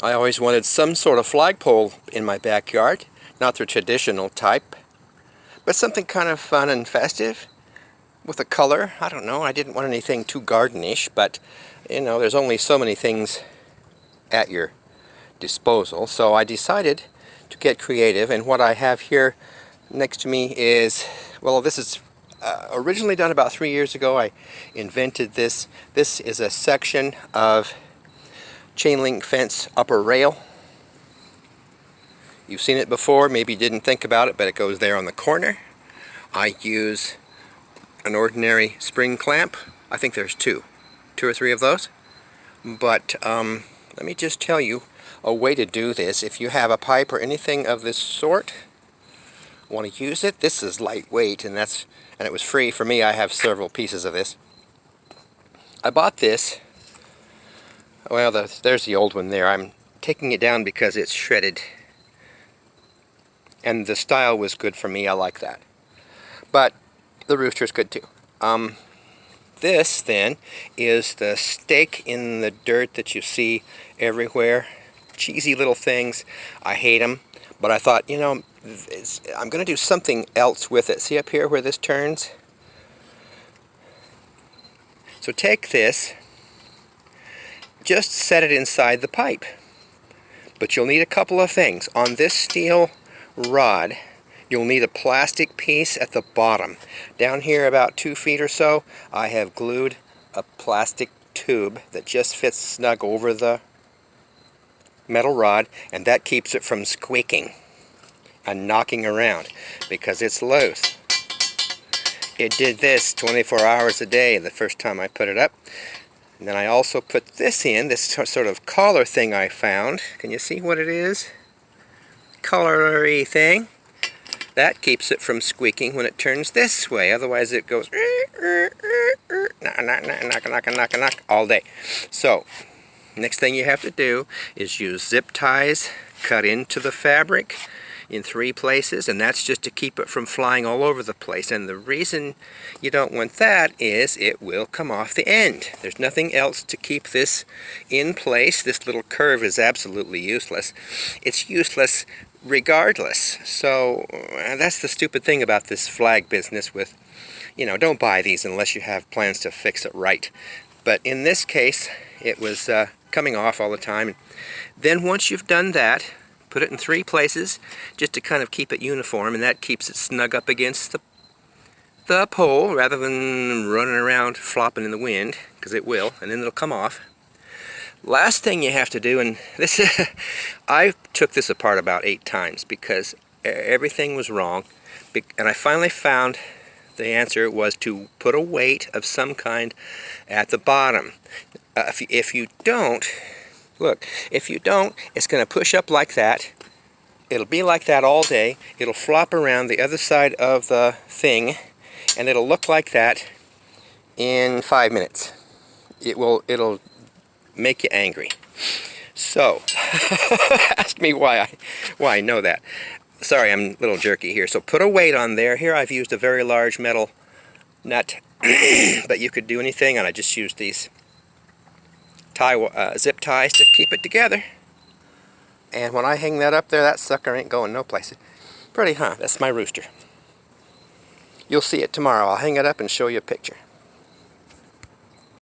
I always wanted some sort of flagpole in my backyard, not the traditional type, but something kind of fun and festive with a color. I don't know, I didn't want anything too gardenish, but you know, there's only so many things at your disposal, so I decided to get creative, and what I have here next to me is, well, this is originally done about 3 years ago. I invented this. This is a section of chain link fence upper rail. You've seen it before, maybe you didn't think about it, but it goes there on the corner. I use an ordinary spring clamp. I think there's two or three of those. But let me just tell you a way to do this. If you have a pipe or anything of this sort, want to use it, this is lightweight, and it was free for me. I have several pieces of this. I bought this. Well, there's the old one there. I'm taking it down because it's shredded, and the style was good for me. I like that. But the rooster's good too. This then is the stake in the dirt that you see everywhere. Cheesy little things. I hate them, but I thought, you know, I'm going to do something else with it. See up here where this turns? So take this, just set it inside the pipe. But you'll need a couple of things. On this steel rod, you'll need a plastic piece at the bottom. Down here about 2 feet or so, I have glued a plastic tube that just fits snug over the metal rod, and that keeps it from squeaking and knocking around because it's loose. It did this 24 hours a day the first time I put it up. And then I also put this in, this sort of collar thing I found. Can you see what it is? Collar-y thing. That keeps it from squeaking when it turns this way. Otherwise it goes knock all day. So, next thing you have to do is use zip ties cut into the fabric in 3 places, and that's just to keep it from flying all over the place. And the reason you don't want that is it will come off the end. There's nothing else to keep this in place. This little curve is absolutely useless. It's useless regardless. So that's the stupid thing about this flag business with, you know, don't buy these unless you have plans to fix it right. But in this case, it was coming off all the time. Then once you've done that, put it in 3 places just to kind of keep it uniform, and that keeps it snug up against the pole rather than running around flopping in the wind, because it will, and then it'll come off. Last thing you have to do, and this I took this apart about 8 times because everything was wrong, and I finally found the answer was to put a weight of some kind at the bottom. If you don't, look, if you don't, it's going to push up like that. It'll be like that all day. It'll flop around the other side of the thing, and it'll look like that in 5 minutes. It'll make you angry. So, ask me why I know that. Sorry, I'm a little jerky here. So put a weight on there. Here I've used a very large metal nut, but you could do anything, and I just used these zip ties to keep it together. And when I hang that up there, that sucker ain't going no place. Pretty, huh? That's my rooster. You'll see it tomorrow. I'll hang it up and show you a picture.